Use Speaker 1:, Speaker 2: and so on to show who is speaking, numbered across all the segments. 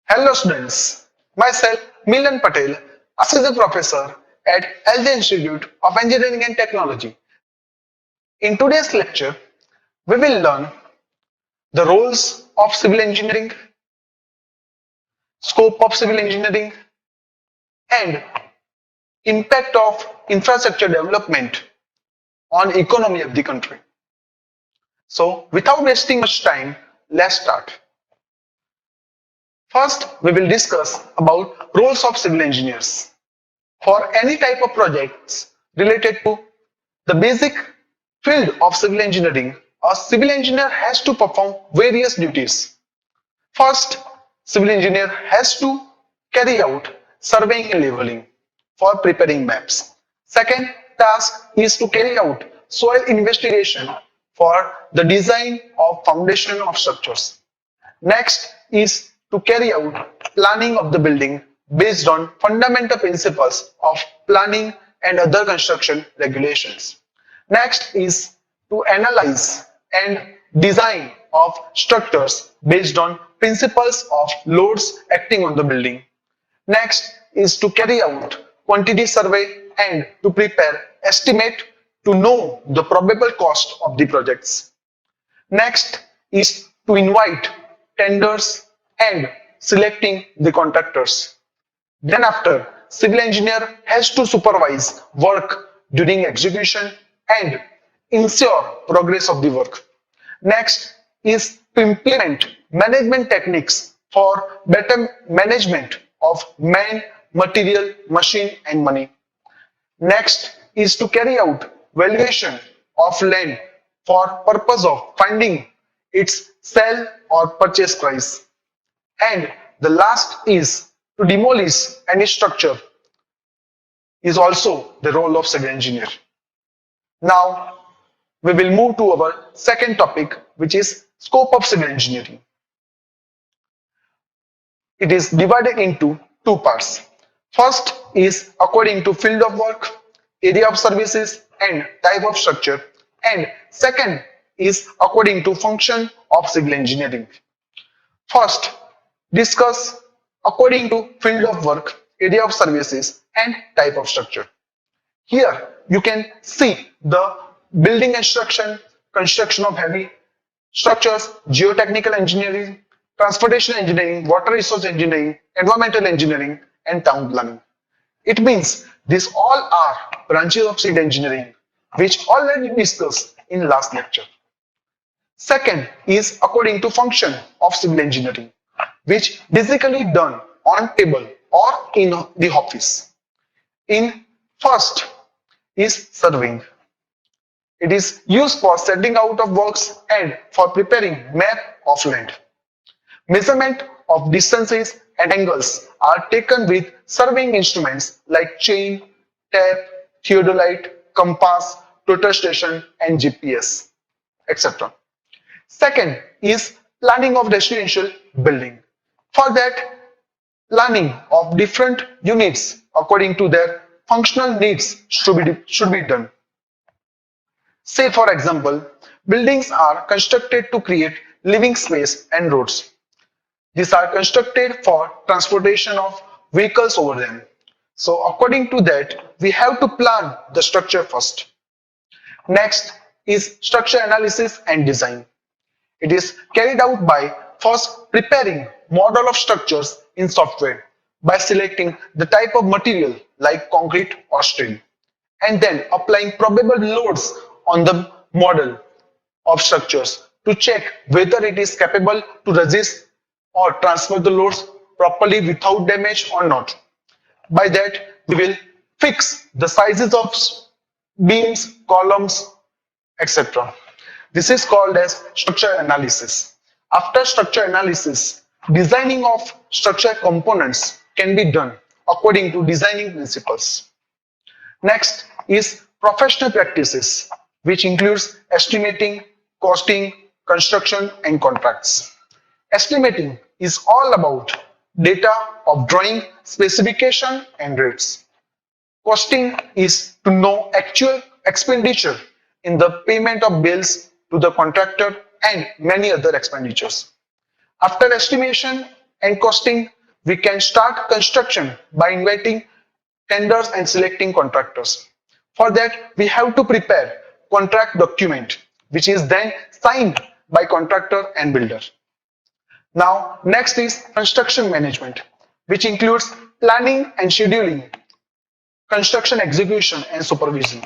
Speaker 1: Hello students, myself Milan Patel, Associate Professor at LJIET Institute of Engineering and Technology. In today's lecture, we will learn the roles of civil engineering, scope of civil engineering, and impact of infrastructure development on economy of the country. So without wasting much time, let's start. First, we will discuss about roles of civil engineers. For any type of projects related to the basic field of civil engineering, a civil engineer has to perform various duties. First, civil engineer has to carry out surveying and leveling for preparing maps. Second task is to carry out soil investigation for the design of foundation of structures. Next is to carry out planning of the building based on fundamental principles of planning and other construction regulations. Next is to analyze and design of structures based on principles of loads acting on the building. Next is to carry out quantity survey and to prepare estimate to know the probable cost of the projects. Next is to invite tenders and selecting the contractors. Then after, civil engineer has to supervise work during execution and ensure progress of the work. Next is to implement management techniques for better management of man, material, machine and money. Next is to carry out valuation of land for purpose of finding its sell or purchase price. And the last is to demolish any structure is also the role of civil engineer. Now we will move to our second topic, which is scope of civil engineering. It is divided into two parts. First is according to field of work, area of services and type of structure, and second is according to function of civil engineering. First, discuss according to field of work, area of services and type of structure. Here you can see the building construction of heavy structures, geotechnical engineering, transportation engineering, water resource engineering, environmental engineering and town planning. It means these all are branches of civil engineering which already discussed in last lecture. Second is according to function of civil engineering, which basically done on table or in the office. In first is surveying. It is used for setting out of works and for preparing map of land. Measurement of distances and angles are taken with surveying instruments like chain, tape, theodolite, compass, total station and GPS, etc. Second is planning of residential building. For that, planning of different units according to their functional needs should be done. Say for example, buildings are constructed to create living space and roads. These are constructed for transportation of vehicles over them. So according to that, we have to plan the structure first. Next is structure analysis and design. It is carried out by first preparing model of structures in software by selecting the type of material like concrete or steel, and then applying probable loads on the model of structures to check whether it is capable to resist or transfer the loads properly without damage or not. By that, we will fix the sizes of beams, columns, etc. This is called as structure analysis. After structure analysis, designing of structure components can be done according to designing principles. Next is professional practices, which includes estimating, costing, construction and contracts. Estimating is all about data of drawing, specification and rates. Costing is to know actual expenditure in the payment of bills to the contractor and many other expenditures. After estimation and costing, we can start construction by inviting tenders and selecting contractors. For that, we have to prepare contract document, which is then signed by contractor and builder. Now, next is construction management, which includes planning and scheduling, construction execution and supervision.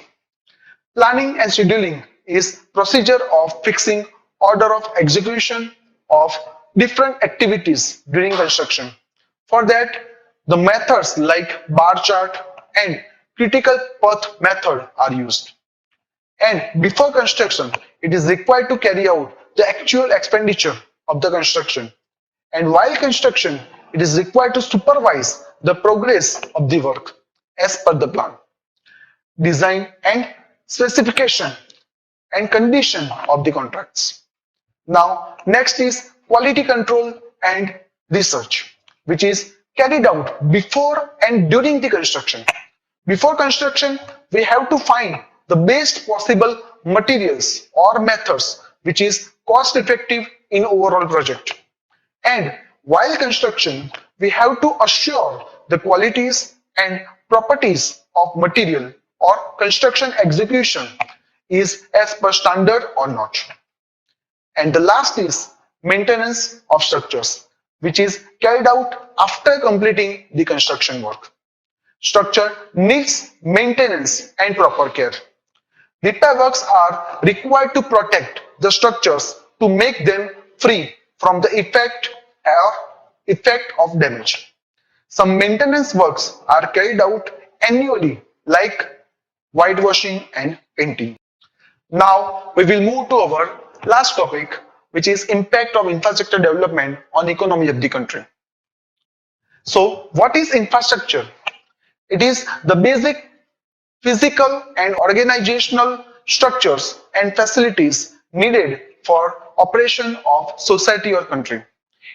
Speaker 1: Planning and scheduling is procedure of fixing order of execution of different activities during construction. For that, the methods like bar chart and critical path method are used. And before construction, it is required to carry out the actual expenditure of the construction. And while construction, it is required to supervise the progress of the work as per the plan, design and specification and condition of the contracts. Now, next is quality control and research, which is carried out before and during the construction. Before construction, we have to find the best possible materials or methods which is cost effective in overall project. And while construction, we have to assure the qualities and properties of material or construction execution is as per standard or not. And the last is maintenance of structures, which is carried out after completing the construction work. Structure needs maintenance and proper care. Repair works are required to protect the structures to make them free from the effect of damage. Some maintenance works are carried out annually, like whitewashing and painting. Now we will move to our last topic, which is impact of infrastructure development on economy of the country. So what is infrastructure? It is the basic physical and organizational structures and facilities needed for operation of society or country.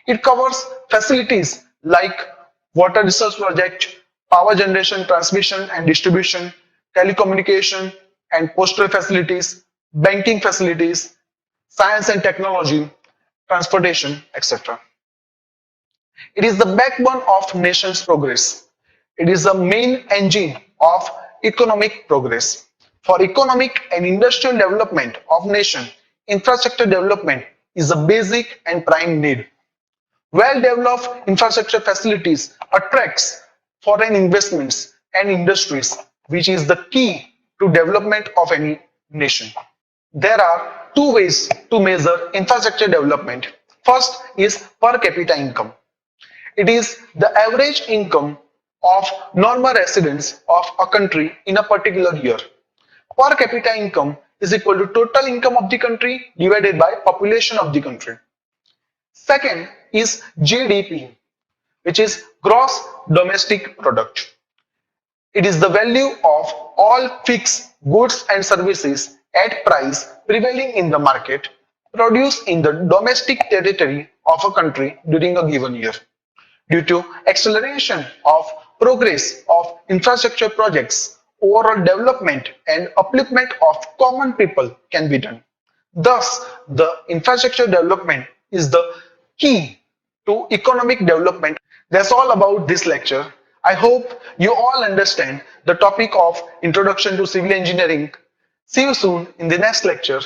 Speaker 1: It covers facilities like water resource project, power generation, transmission and distribution, telecommunication and postal facilities, banking facilities, science and technology, transportation, etc. It is the backbone of nation's progress. It is the main engine of economic progress. For economic and industrial development of nation, infrastructure development is a basic and prime need. Well-developed infrastructure facilities attracts foreign investments and industries, which is the key to development of any nation. There are two ways to measure infrastructure development. First is per capita income. It is the average income of normal residents of a country in a particular year. Per capita income is equal to total income of the country divided by population of the country. Second is GDP, which is gross domestic product. It is the value of all fixed goods and services at price prevailing in the market produced in the domestic territory of a country during a given year. Due to acceleration of progress of infrastructure projects, overall development and upliftment of common people can be done. Thus, the infrastructure development is the key to economic development. That's all about this lecture. I hope you all understand the topic of Introduction to Civil Engineering. See you soon in the next lecture.